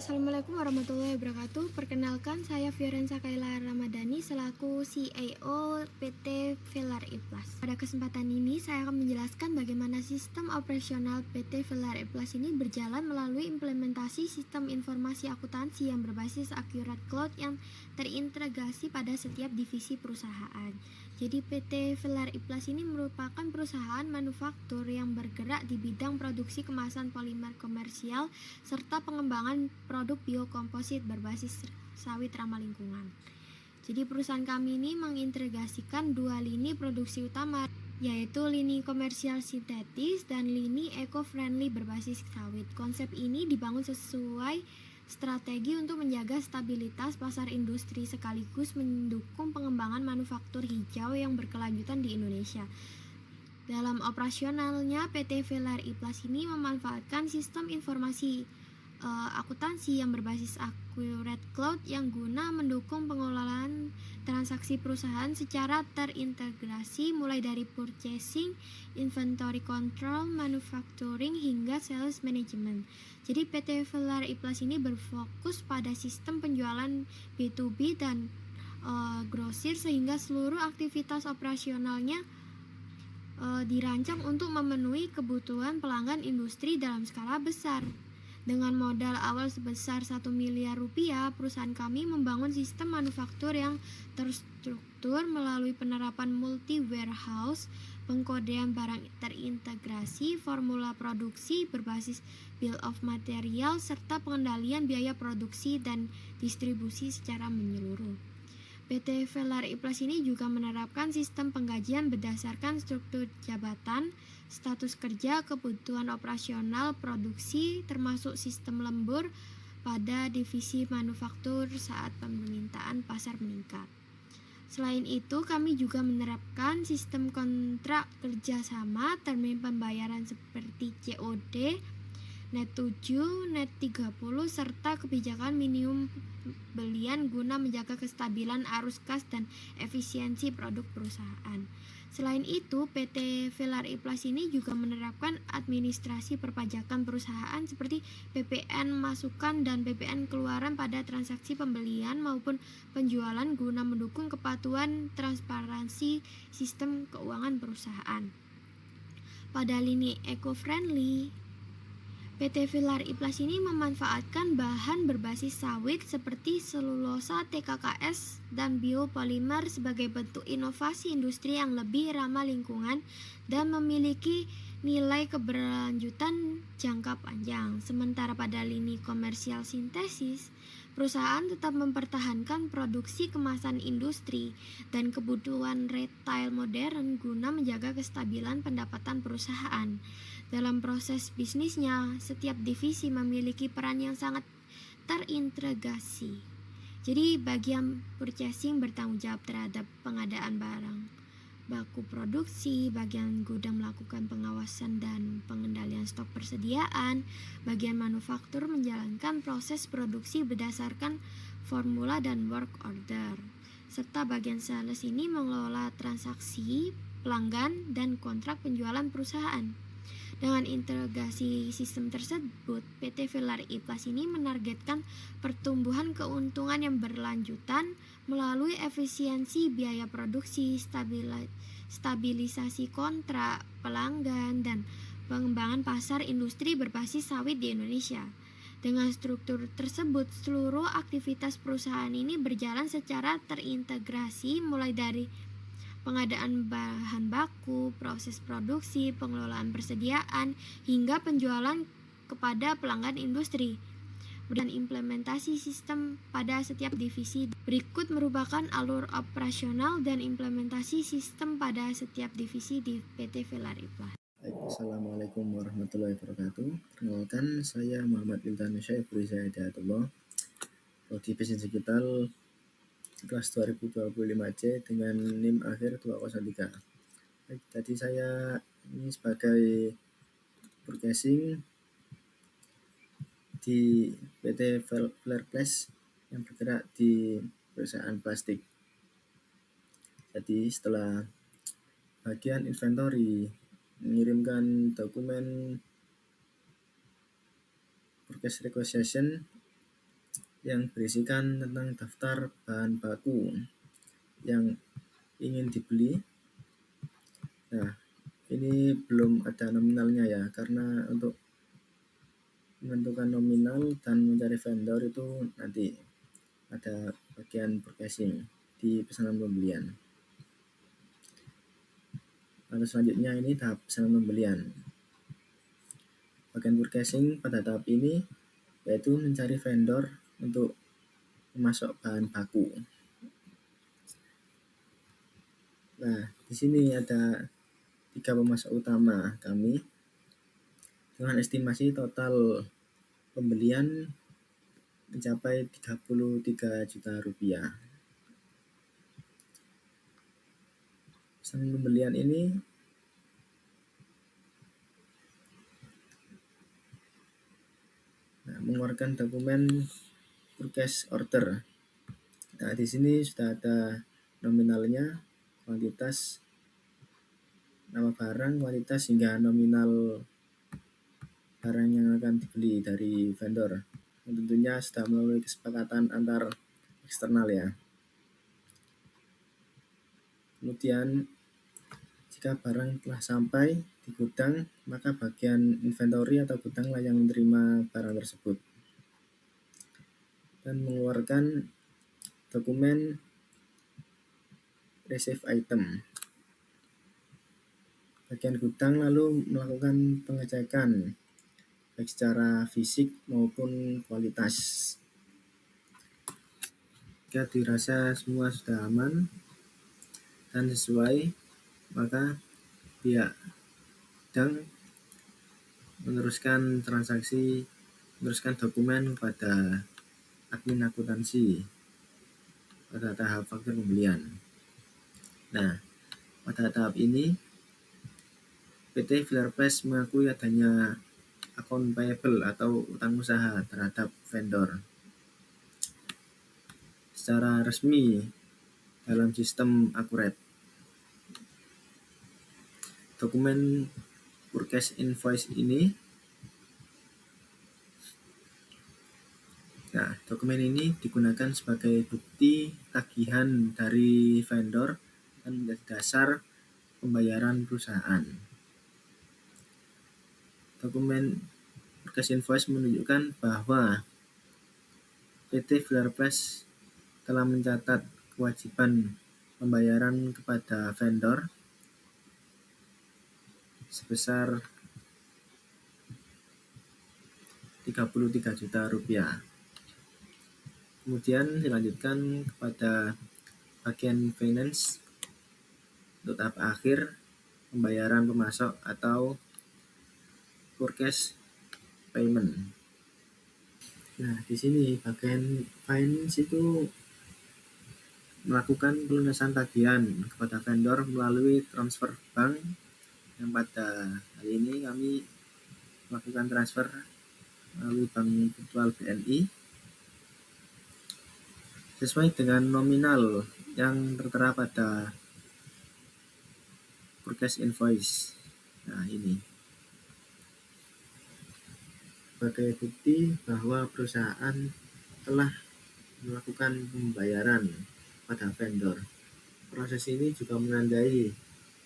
Assalamualaikum warahmatullahi wabarakatuh. Perkenalkan, saya Fiorenza Kaila Ramadhani selaku CEO PT Velar Iplas. Pada kesempatan ini, saya akan menjelaskan bagaimana sistem operasional PT Velar Iplas ini berjalan melalui implementasi sistem informasi akuntansi yang berbasis Accurate Cloud yang terintegrasi pada setiap divisi perusahaan. Jadi PT Velar Iplas ini merupakan perusahaan manufaktur yang bergerak di bidang produksi kemasan polimer komersial serta pengembangan produk biokomposit berbasis sawit ramah lingkungan. Jadi perusahaan kami ini mengintegrasikan dua lini produksi utama, yaitu lini komersial sintetis dan lini eco-friendly berbasis sawit. Konsep ini dibangun sesuai strategi untuk menjaga stabilitas pasar industri sekaligus mendukung pengembangan manufaktur hijau yang berkelanjutan di Indonesia. Dalam operasionalnya, PT Velar Iplas ini memanfaatkan sistem informasi akuntansi yang berbasis Accurate Cloud yang guna mendukung pengelolaan transaksi perusahaan secara terintegrasi mulai dari purchasing, inventory control, manufacturing hingga sales management. Jadi PT Velar Iplas ini berfokus pada sistem penjualan B2B dan grosir sehingga seluruh aktivitas operasionalnya dirancang untuk memenuhi kebutuhan pelanggan industri dalam skala besar. Dengan modal awal sebesar 1 miliar rupiah, perusahaan kami membangun sistem manufaktur yang terstruktur melalui penerapan multi-warehouse, pengkodean barang terintegrasi, formula produksi berbasis bill of material, serta pengendalian biaya produksi dan distribusi secara menyeluruh. PT Velar Iplas ini juga menerapkan sistem penggajian berdasarkan struktur jabatan, status kerja, kebutuhan operasional, produksi, termasuk sistem lembur pada divisi manufaktur saat permintaan pasar meningkat. Selain itu, kami juga menerapkan sistem kontrak kerjasama, termin pembayaran seperti COD, Net 7, Net 30, serta kebijakan minimum belian guna menjaga kestabilan arus kas dan efisiensi produk perusahaan. Selain itu, PT Velar Iplas ini juga menerapkan administrasi perpajakan perusahaan seperti PPN masukan dan PPN keluaran pada transaksi pembelian maupun penjualan guna mendukung kepatuhan transparansi sistem keuangan perusahaan. Pada lini eco-friendly, PT Velar Iplas ini memanfaatkan bahan berbasis sawit seperti selulosa, TKKS, dan biopolimer sebagai bentuk inovasi industri yang lebih ramah lingkungan dan memiliki nilai keberlanjutan jangka panjang. Sementara pada lini komersial sintesis, perusahaan tetap mempertahankan produksi kemasan industri dan kebutuhan retail modern guna menjaga kestabilan pendapatan perusahaan. Dalam proses bisnisnya, setiap divisi memiliki peran yang sangat terintegrasi. Jadi bagian purchasing bertanggung jawab terhadap pengadaan barang baku produksi, bagian gudang melakukan pengawasan dan pengendalian stok persediaan, bagian manufaktur menjalankan proses produksi berdasarkan formula dan work order, serta bagian sales ini mengelola transaksi, pelanggan, dan kontrak penjualan perusahaan. Dengan integrasi sistem tersebut, PT Velar Iplas ini menargetkan pertumbuhan keuntungan yang berlanjutan melalui efisiensi biaya produksi, stabilisasi kontrak pelanggan, dan pengembangan pasar industri berbasis sawit di Indonesia. Dengan struktur tersebut, seluruh aktivitas perusahaan ini berjalan secara terintegrasi mulai dari pengadaan bahan baku, proses produksi, pengelolaan persediaan, hingga penjualan kepada pelanggan industri. Dan implementasi sistem pada setiap divisi. Berikut merupakan alur operasional dan implementasi sistem pada setiap divisi di PT Velar Iplas. Assalamualaikum warahmatullahi wabarakatuh. Perkenalkan, saya Muhammad Iltan Syaikhul Hidayatullah, Prodi Bisnis Digital kelas 2025C dengan NIM akhir 203. Baik, tadi saya ini sebagai purchasing di PT Velar Iplas yang bergerak di perusahaan plastik. Jadi setelah bagian inventory mengirimkan dokumen purchase requisition yang berisikan tentang daftar bahan baku yang ingin dibeli. Nah, ini belum ada nominalnya ya, karena untuk menentukan nominal dan mencari vendor itu nanti ada bagian purchasing di pesanan pembelian. Lalu selanjutnya ini tahap pesanan pembelian. Bagian purchasing pada tahap ini yaitu mencari vendor untuk memasok bahan baku. Nah, di sini ada 3 pemasok utama kami dengan estimasi total pembelian mencapai 33 juta rupiah. Pesanan pembelian ini mengeluarkan dokumen purchase order. Nah, di sini sudah ada nominalnya, kuantitas, nama barang, kuantitas hingga nominal barang yang akan dibeli dari vendor. Dan tentunya sudah melalui kesepakatan antar eksternal ya. Kemudian jika barang telah sampai di gudang, maka bagian inventory atau gudang lah yang menerima barang tersebut dan mengeluarkan dokumen receive item. Bagian gudang lalu melakukan pengecekan baik secara fisik maupun kualitas. Jika dirasa semua sudah aman dan sesuai, maka pihak gudang meneruskan dokumen kepada admin akuntansi pada tahap faktur pembelian. Nah, pada tahap ini PT Filarples mengakui adanya account payable atau utang usaha terhadap vendor secara resmi dalam sistem Akuret. Dokumen purchase invoice ini dokumen ini digunakan sebagai bukti tagihan dari vendor dan menjadi dasar pembayaran perusahaan. Dokumen purchase invoice menunjukkan bahwa PT Filarples telah mencatat kewajiban pembayaran kepada vendor sebesar 33 juta rupiah. Kemudian dilanjutkan kepada bagian finance untuk tahap akhir pembayaran pemasok atau purchase payment. Nah, di sini bagian finance itu melakukan pelunasan tagihan kepada vendor melalui transfer bank, yang pada hari ini kami melakukan transfer melalui Bank Virtual BNI sesuai dengan nominal yang tertera pada purchase invoice. Nah, ini sebagai bukti bahwa perusahaan telah melakukan pembayaran pada vendor. Proses ini juga menandai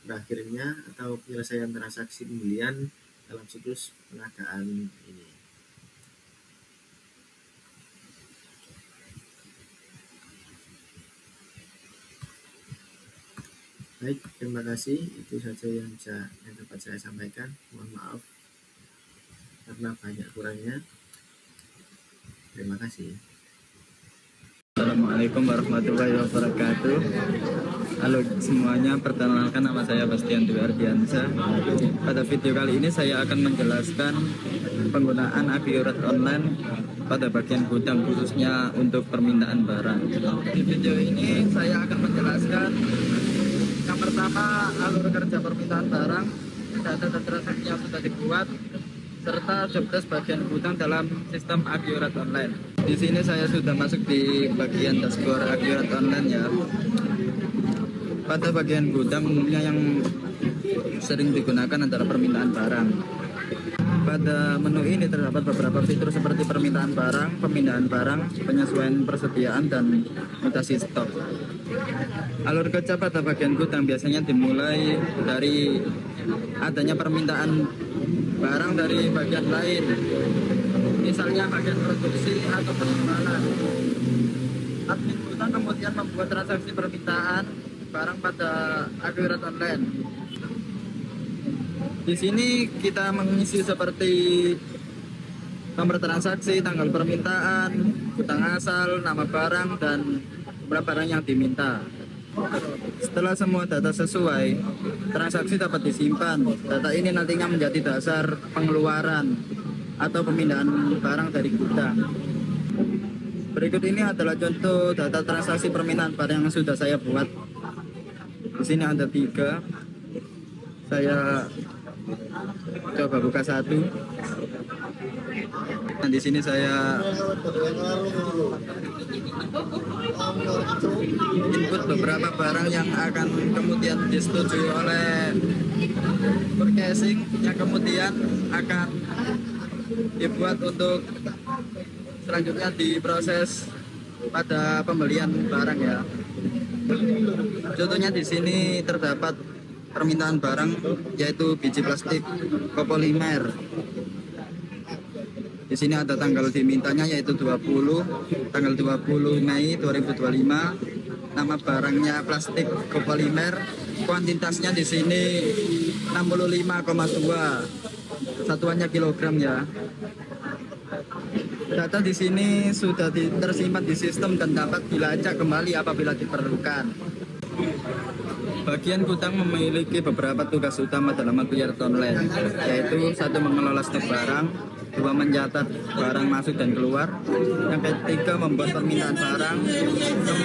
berakhirnya atau penyelesaian transaksi pembelian dalam siklus pengadaan ini. Baik, terima kasih. Itu saja yang dapat saya sampaikan. Mohon maaf karena banyak kurangnya. Terima kasih. Assalamualaikum warahmatullahi wabarakatuh. Halo semuanya, perkenalkan nama saya Bastian Dwi Ardiansyah. Pada video kali ini saya akan menjelaskan penggunaan Akurat Online pada bagian gudang, khususnya untuk permintaan barang. Di video ini saya akan menjelaskan yang pertama, alur kerja permintaan barang, data transaksi yang sudah dibuat, serta jobdesk bagian gudang dalam sistem Akurat Online. Di sini saya sudah masuk di bagian dashboard Akurat Online ya. Pada bagian gudang umumnya yang sering digunakan antara permintaan barang. Pada menu ini terdapat beberapa fitur seperti permintaan barang, pemindahan barang, penyesuaian persediaan, dan mutasi stok. Alur kerja pada bagian gudang biasanya dimulai dari adanya permintaan barang dari bagian lain, misalnya bagian produksi atau penjualan. Admin gudang kemudian membuat transaksi permintaan barang pada akurat online. Di sini kita mengisi seperti nomor transaksi, tanggal permintaan, gudang asal, nama barang, dan jumlah barang yang diminta. Setelah semua data sesuai, transaksi dapat disimpan. Data ini nantinya menjadi dasar pengeluaran atau pemindahan barang dari gudang. Berikut ini adalah contoh data transaksi permintaan barang yang sudah saya buat. Di sini ada 3. Saya coba buka 1. Nah, di sini saya input beberapa barang yang akan kemudian disetujui oleh purchasing, yang kemudian akan dibuat untuk selanjutnya diproses pada pembelian barang ya. Contohnya di sini terdapat permintaan barang yaitu biji plastik kopolimer. Di sini ada tanggal dimintanya yaitu 20, tanggal 20 Mei 2025. Nama barangnya plastik kopolimer. Kuantitasnya di sini 65,2. Satuannya kilogram ya. Data di sini sudah tersimpan di sistem dan dapat dilacak kembali apabila diperlukan. Bagian gudang memiliki beberapa tugas utama dalam aktivitas online, yaitu 1. Mengelola stok barang, 2. Mencatat barang masuk dan keluar, yang ketiga membuat permintaan barang,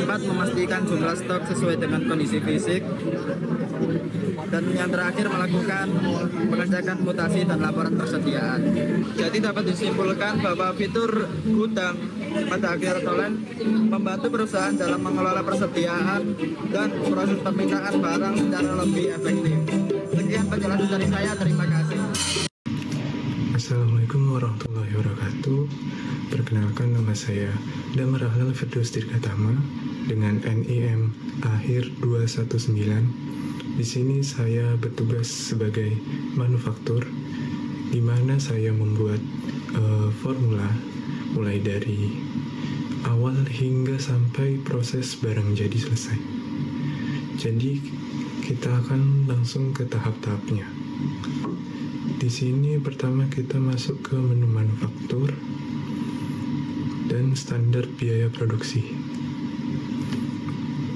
4. Memastikan jumlah stok sesuai dengan kondisi fisik, dan yang terakhir melakukan pengecekan mutasi dan laporan persediaan. Jadi dapat disimpulkan bahwa fitur gudang pada akhirat online membantu perusahaan dalam mengelola persediaan dan proses permintaan barang secara lebih efektif. Sekian penjelasan dari saya, terima kasih. Assalamualaikum warahmatullahi wabarakatuh. Perkenalkan, nama saya Damar Ahlal Firdaus Dirgatama dengan NIM akhir 219. Di sini saya bertugas sebagai manufaktur, di mana saya membuat formula mulai dari awal hingga sampai proses barang jadi selesai. Jadi kita akan langsung ke tahap-tahapnya. Di sini pertama kita masuk ke menu manufaktur dan standar biaya produksi.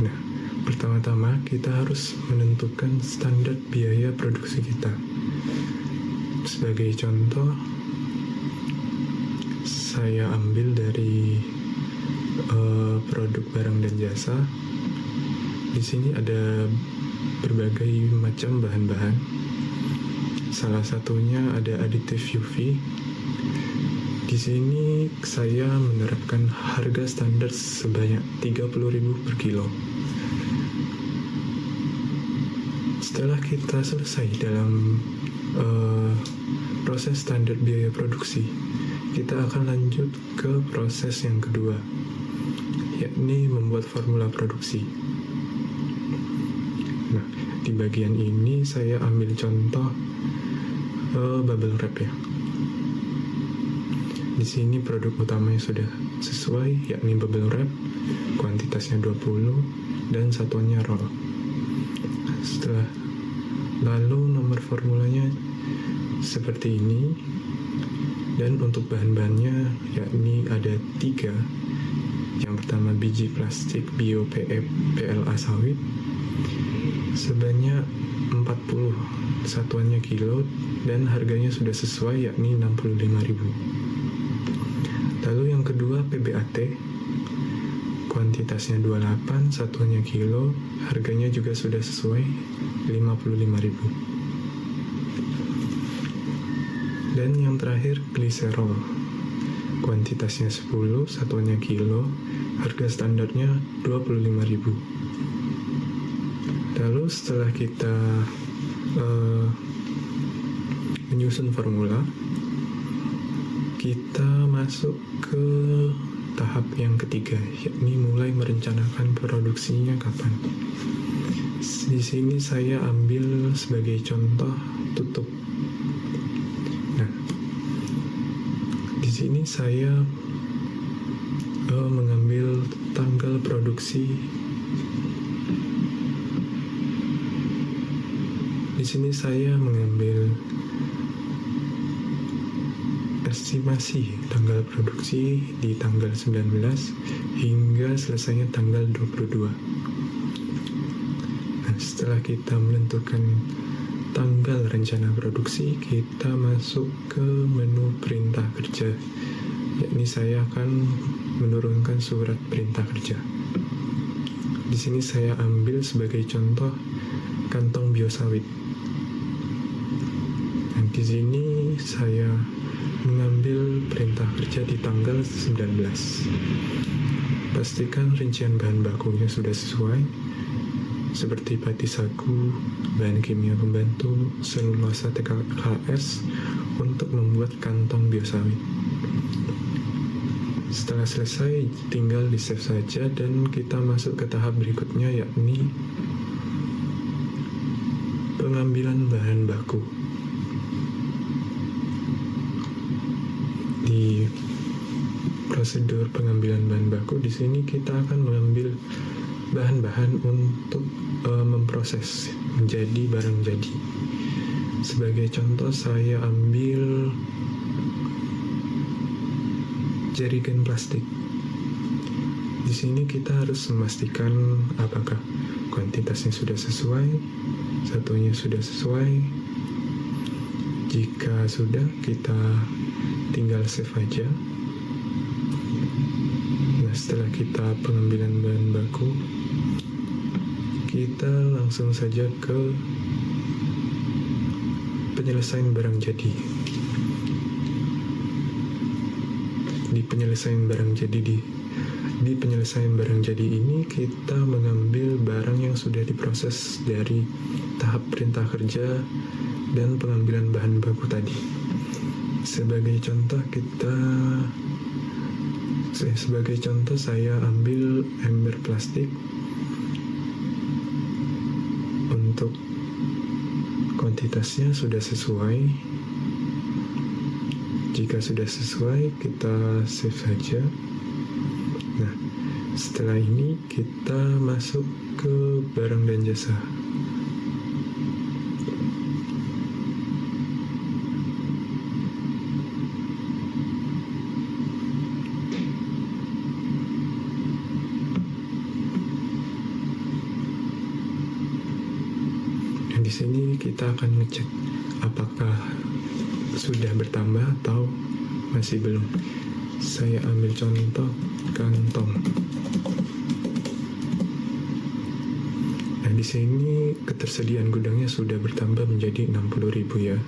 Nah, pertama-tama kita harus menentukan standar biaya produksi kita. Sebagai contoh, saya ambil dari produk barang dan jasa. Di sini ada berbagai macam bahan-bahan. Salah satunya ada aditif UV. Di sini saya menerapkan harga standar sebanyak 30.000 per kilo. Setelah kita selesai dalam proses standar biaya produksi, kita akan lanjut ke proses yang kedua, yakni membuat formula produksi. Nah, di bagian ini saya ambil contoh bubble wrap ya. Di sini produk utamanya sudah sesuai, yakni bubble wrap, kuantitasnya 20 dan satuannya roll. Lalu nomor formulanya seperti ini, dan untuk bahan-bahannya yakni ada 3. Yang pertama biji plastik bio PE PLA sawit sebanyak 40, satuannya kilo dan harganya sudah sesuai yakni 65.000. Lalu yang kedua PBAT, kuantitasnya 28, satuannya kilo, harganya juga sudah sesuai 55.000. Dan yang terakhir gliserol, kuantitasnya 10, satuannya kilo, harga standarnya 25.000. Lalu setelah kita menyusun formula, kita masuk ke tahap yang ketiga, yakni mulai merencanakan produksinya kapan. Di sini saya ambil sebagai contoh tutup. Nah, di sini saya mengambil tanggal produksi. Di sini saya mengambil estimasi tanggal produksi di tanggal 19 hingga selesainya tanggal 22. Nah, setelah kita menentukan tanggal rencana produksi, kita masuk ke menu perintah kerja, yakni saya akan menurunkan surat perintah kerja. Di sini saya ambil sebagai contoh kantong biosawit. Dan di sini saya mengambil perintah kerja di tanggal 19. Pastikan rincian bahan bakunya sudah sesuai, seperti pati sagu, bahan kimia pembantu, selulosa TKKS untuk membuat kantong biosawit. Setelah selesai, tinggal di save saja dan kita masuk ke tahap berikutnya, yakni pengambilan bahan baku. Di prosedur pengambilan bahan baku di sini kita akan mengambil bahan-bahan untuk memproses menjadi barang jadi. Sebagai contoh saya ambil jerigen plastik. Di sini kita harus memastikan apakah kuantitasnya sudah sesuai, satunya sudah sesuai. Jika sudah, kita tinggal save aja. Nah, setelah kita pengambilan bahan baku, kita langsung saja ke penyelesaian barang jadi. Di penyelesaian barang jadi ini kita mengambil barang yang sudah diproses dari tahap perintah kerja dan pengambilan bahan baku tadi. Sebagai contoh saya ambil ember plastik. Untuk kuantitasnya sudah sesuai. Jika sudah sesuai, kita save saja. Nah, setelah ini kita masuk ke barang dan jasa. Di sini kita akan ngecek apakah sudah bertambah atau masih belum. Saya ambil contoh kantong. Nah, di sini ketersediaan gudangnya sudah bertambah menjadi 60.000 ya.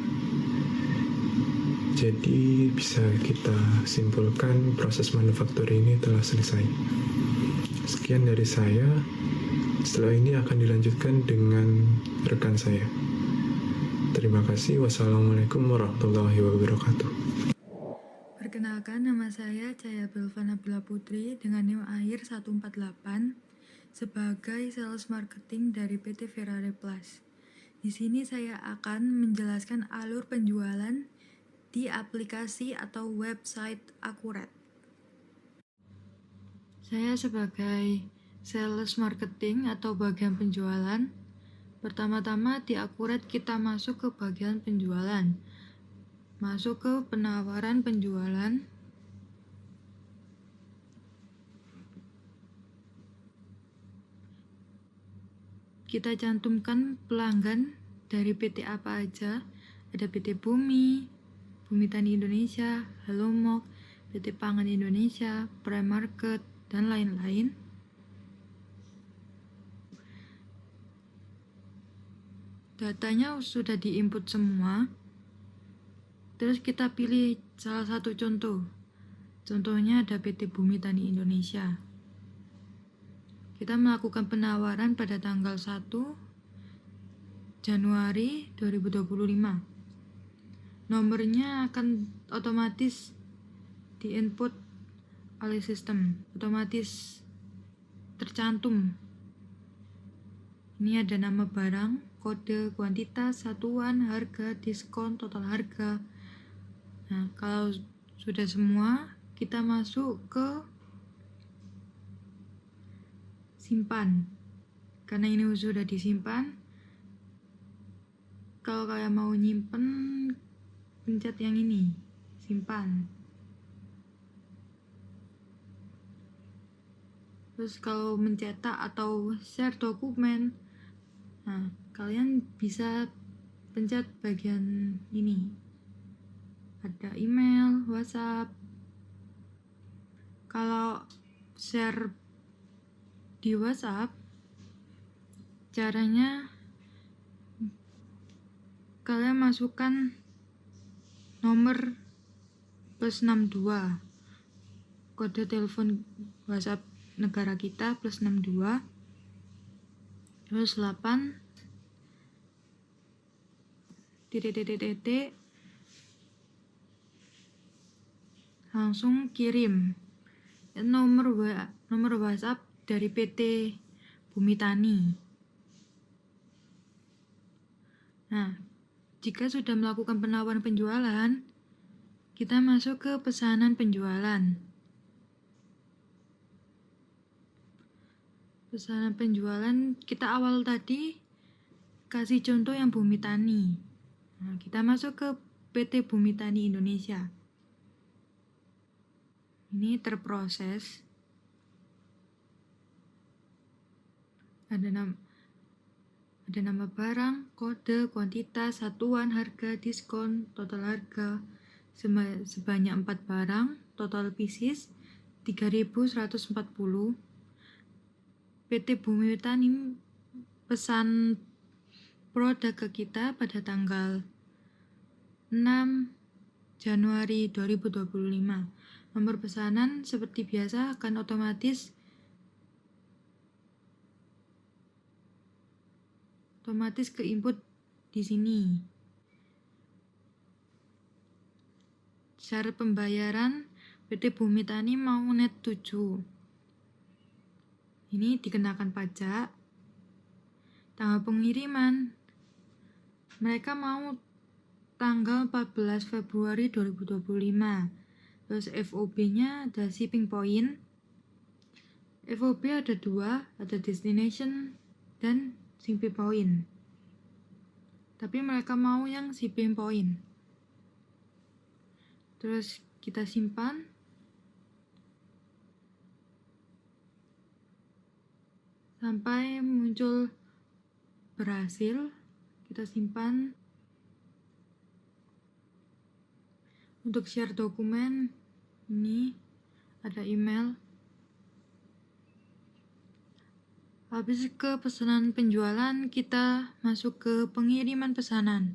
Jadi bisa kita simpulkan proses manufaktur ini telah selesai. Sekian dari saya. Setelah ini akan dilanjutkan dengan rekan saya. Terima kasih. Wassalamualaikum warahmatullahi wabarakatuh. Perkenalkan, nama saya Caya Belvana Bila Putri dengan NIM akhir 148 sebagai sales marketing dari PT Ferrari Plus. Di sini saya akan menjelaskan alur penjualan di aplikasi atau website Akurat. Saya sebagai sales marketing atau bagian penjualan. Pertama-tama di Akurat kita masuk ke bagian penjualan. Masuk ke penawaran penjualan. Kita cantumkan pelanggan dari PT apa aja. Ada PT Bumi, Bumi Tani Indonesia, Halomok, PT Pangan Indonesia, Prime Market, dan lain-lain. Datanya sudah diinput semua. Terus kita pilih salah satu contoh. Contohnya ada PT Bumi Tani Indonesia. Kita melakukan penawaran pada tanggal 1 Januari 2025. nomornya akan otomatis di-input oleh sistem, otomatis tercantum. Ini ada nama barang, kode, kuantitas, satuan, harga, diskon, total harga. Nah, kalau sudah semua, kita masuk ke simpan. Karena ini sudah disimpan, kalau kalian mau nyimpen, pencet yang ini, simpan. Terus kalau mencetak atau share dokumen, nah kalian bisa pencet bagian ini. Ada email, WhatsApp. Kalau share di WhatsApp, caranya kalian masukkan nomor +62, kode telepon WhatsApp negara kita +62, terus 8 titik langsung kirim nomor WhatsApp dari PT Bumi Tani. Nah, jika sudah melakukan penawaran penjualan, kita masuk ke pesanan penjualan. Pesanan penjualan kita awal tadi kasih contoh yang Bumi Tani. Nah, kita masuk ke PT Bumi Tani Indonesia. Ini terproses. Ada nama barang, kode, kuantitas, satuan, harga, diskon, total harga. Sebanyak 4 barang, total pieces 3.140. PT Bumi Tani pesan produk ke kita pada tanggal 6 Januari 2025. Nomor pesanan seperti biasa akan otomatis ke input di sini. Syarat pembayaran PT Bumi Tani mau net 7. Ini dikenakan pajak. Tanggal pengiriman mereka mau tanggal 14 Februari 2025. Terus FOB-nya ada shipping point. FOB ada 2, ada destination dan shipping point. Tapi mereka mau yang shipping point. Terus kita simpan. Sampai muncul berhasil, kita simpan. Untuk share dokumen, ini ada email. Habis ke pesanan penjualan, kita masuk ke pengiriman pesanan.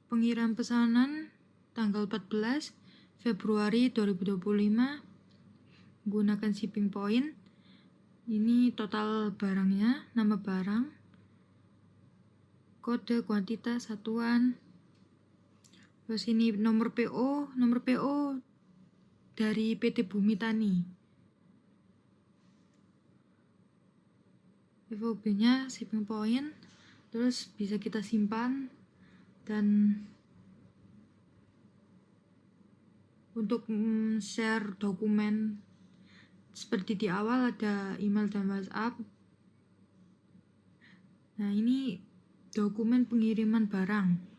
Pengiriman pesanan tanggal 14 Februari 2025 menggunakan shipping point. Ini total barangnya, nama barang, kode, kuantitas, satuan. Terus ini nomor PO dari PT Bumi Tani. FOB-nya shipping point, terus bisa kita simpan. Dan untuk share dokumen seperti di awal ada email dan WhatsApp. Nah, ini dokumen pengiriman barang.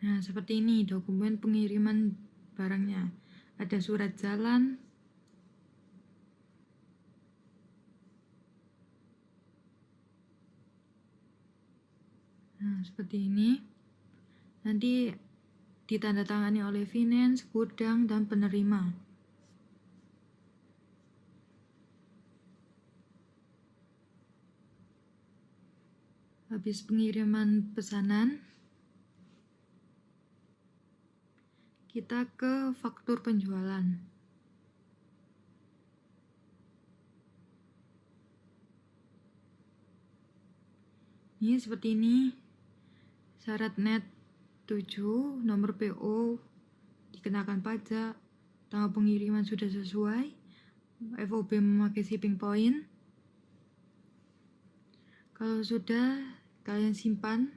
Nah, seperti ini dokumen pengiriman barangnya. Ada surat jalan, nah seperti ini. Nanti ditandatangani oleh finance, gudang, dan penerima. Habis pengiriman pesanan, kita ke faktur penjualan. Ini seperti ini. Syarat net 7, nomor PO dikenakan pajak, tanggal pengiriman sudah sesuai, FOB memakai shipping point. Kalau sudah, kalian simpan.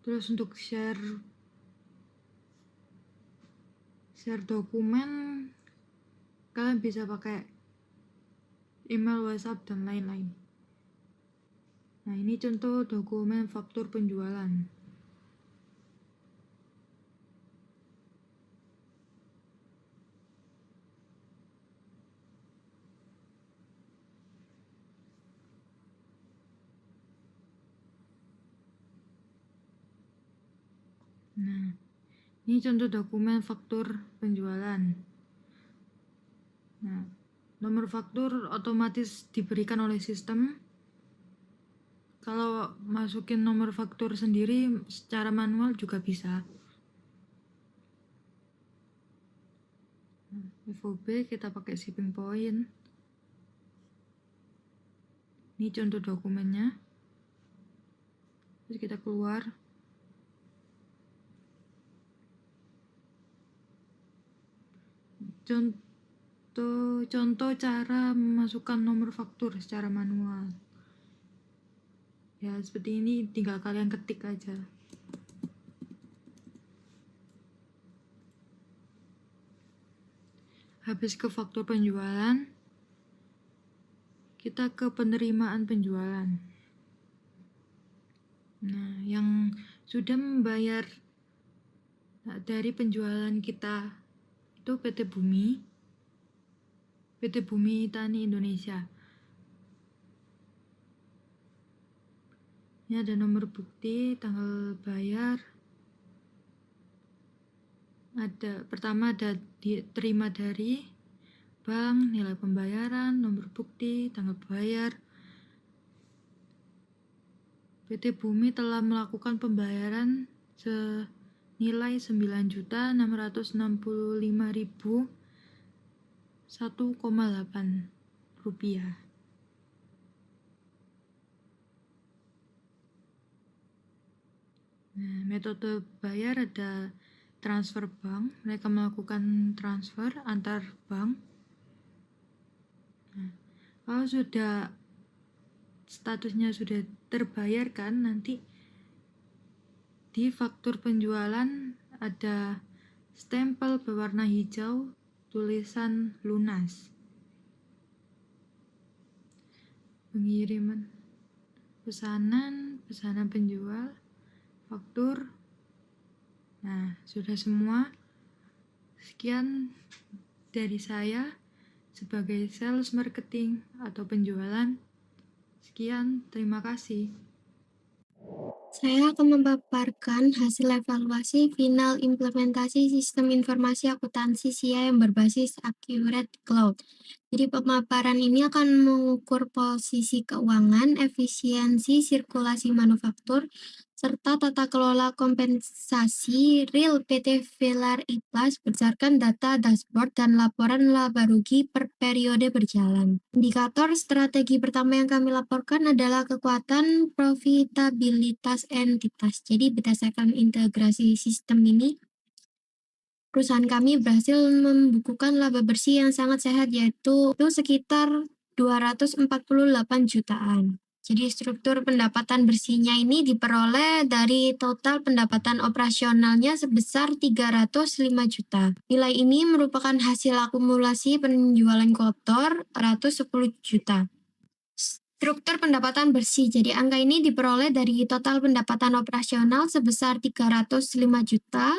Terus untuk share dokumen, kalian bisa pakai email, WhatsApp, dan lain-lain. Nah, ini contoh dokumen faktur penjualan. Nah, ini contoh dokumen faktur penjualan. Nah, nomor faktur otomatis diberikan oleh sistem. Kalau masukin nomor faktur sendiri secara manual juga bisa. FOB kita pakai shipping point. Ini contoh dokumennya. Terus kita keluar. Contoh cara memasukkan nomor faktur secara manual. Ya, seperti ini, tinggal kalian ketik aja. Habis ke faktur penjualan, kita ke penerimaan penjualan. Nah, yang sudah membayar dari penjualan kita itu PT Bumi Tani Indonesia. Ini ada nomor bukti, tanggal bayar. Pertama ada diterima dari bank, nilai pembayaran, nomor bukti, tanggal bayar. PT Bumi telah melakukan pembayaran senilai 9.665.001,8 rupiah. Nah, metode bayar ada transfer bank, mereka melakukan transfer antar bank. Nah, kalau sudah statusnya sudah terbayarkan, nanti di faktur penjualan ada stempel berwarna hijau tulisan lunas. Pengiriman pesanan penjual, faktur. Nah, sudah semua. Sekian dari saya sebagai sales marketing atau penjualan. Sekian, terima kasih. Saya akan memaparkan hasil evaluasi final implementasi sistem informasi akuntansi SIA yang berbasis Accurate Cloud. Jadi pemaparan ini akan mengukur posisi keuangan, efisiensi sirkulasi manufaktur, serta tata kelola kompensasi real PT Velar Iplas berdasarkan data dashboard dan laporan laba rugi per periode berjalan. Indikator strategi pertama yang kami laporkan adalah kekuatan profitabilitas entitas. Jadi berdasarkan integrasi sistem ini, perusahaan kami berhasil membukukan laba bersih yang sangat sehat, yaitu sekitar 248 jutaan. Jadi struktur pendapatan bersihnya ini diperoleh dari total pendapatan operasionalnya sebesar 305 juta. Nilai ini merupakan hasil akumulasi penjualan kotor 110 juta. Struktur pendapatan bersih, jadi angka ini diperoleh dari total pendapatan operasional sebesar 305 juta.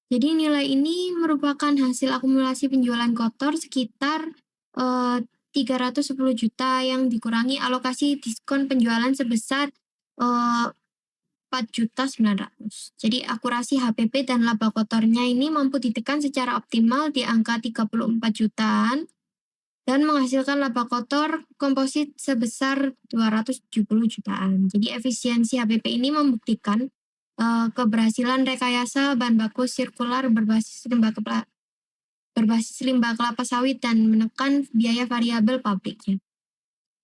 Jadi nilai ini merupakan hasil akumulasi penjualan kotor sekitar 310 juta yang dikurangi alokasi diskon penjualan sebesar 4.900.000. Jadi akurasi HPP dan laba kotornya ini mampu ditekan secara optimal di angka 34 jutaan dan menghasilkan laba kotor komposit sebesar 270 jutaan. Jadi efisiensi HPP ini membuktikan keberhasilan rekayasa bahan baku sirkular berbasis limbah kelapa sawit dan menekan biaya variabel pabriknya.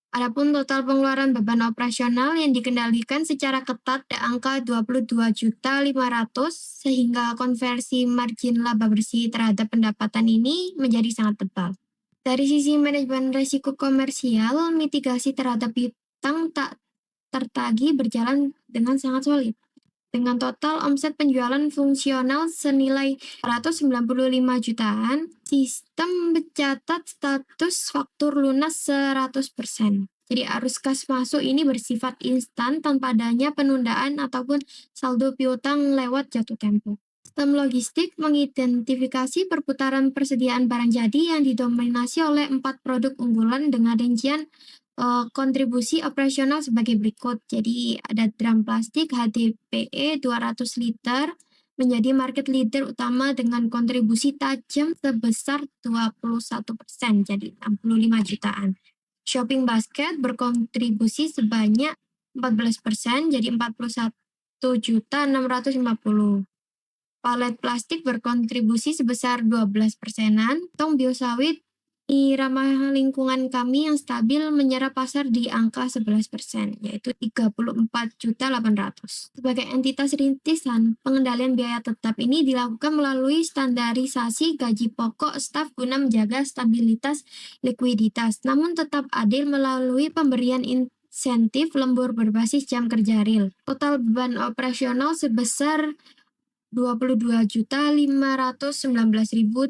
Adapun total pengeluaran beban operasional yang dikendalikan secara ketat di angka 22.500.000 sehingga konversi margin laba bersih terhadap pendapatan ini menjadi sangat tebal. Dari sisi manajemen risiko komersial, mitigasi terhadap piutang tak tertagih berjalan dengan sangat solid. Dengan total omset penjualan fungsional senilai 195 jutaan, sistem mencatat status faktur lunas 100%. Jadi arus kas masuk ini bersifat instan tanpa adanya penundaan ataupun saldo piutang lewat jatuh tempo. Sistem logistik mengidentifikasi perputaran persediaan barang jadi yang didominasi oleh 4 produk unggulan dengan rincian kontribusi operasional sebagai berikut. Jadi ada drum plastik HDPE 200 liter menjadi market leader utama dengan kontribusi tajam sebesar 21%, jadi 65 jutaan. Shopping basket berkontribusi sebanyak 14%, jadi 41.650. Palet plastik berkontribusi sebesar 12%. Tong biosawit ramah lingkungan kami yang stabil menyerap pasar di angka 11%, yaitu 34.800.000. Sebagai entitas rintisan, pengendalian biaya tetap ini dilakukan melalui standarisasi gaji pokok staf guna menjaga stabilitas likuiditas, namun tetap adil melalui pemberian insentif lembur berbasis jam kerja real. Total beban operasional sebesar 22.519.000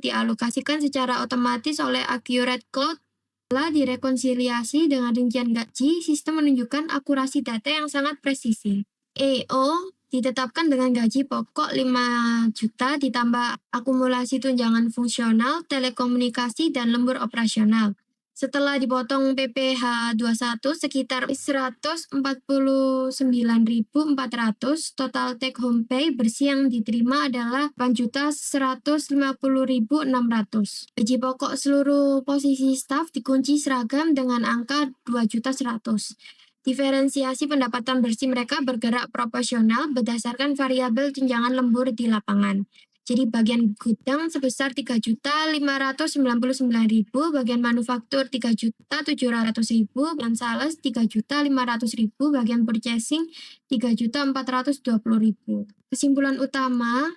dialokasikan secara otomatis oleh Accurate Cloud. Setelah direkonsiliasi dengan rincian gaji, sistem menunjukkan akurasi data yang sangat presisi. EO ditetapkan dengan gaji pokok 5 juta ditambah akumulasi tunjangan fungsional, telekomunikasi, dan lembur operasional. Setelah dipotong PPh 21 sekitar 149.400, total take home pay bersih yang diterima adalah 8.150.600. Gaji pokok seluruh posisi staf dikunci seragam dengan angka 2.100.000. Diferensiasi pendapatan bersih mereka bergerak proporsional berdasarkan variabel tunjangan lembur di lapangan. Jadi bagian gudang sebesar 3.599.000, bagian manufaktur 3.700.000, bagian sales 3.500.000, bagian purchasing 3.420.000. Kesimpulan utama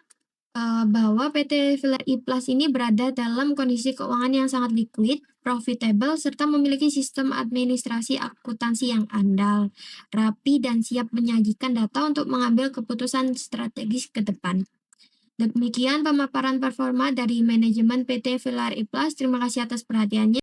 bahwa PT Villar Iplas ini berada dalam kondisi keuangan yang sangat liquid, profitable, serta memiliki sistem administrasi akuntansi yang andal, rapi, dan siap menyajikan data untuk mengambil keputusan strategis ke depan. Demikian pemaparan performa dari manajemen PT Villar Iplas. Terima kasih atas perhatiannya.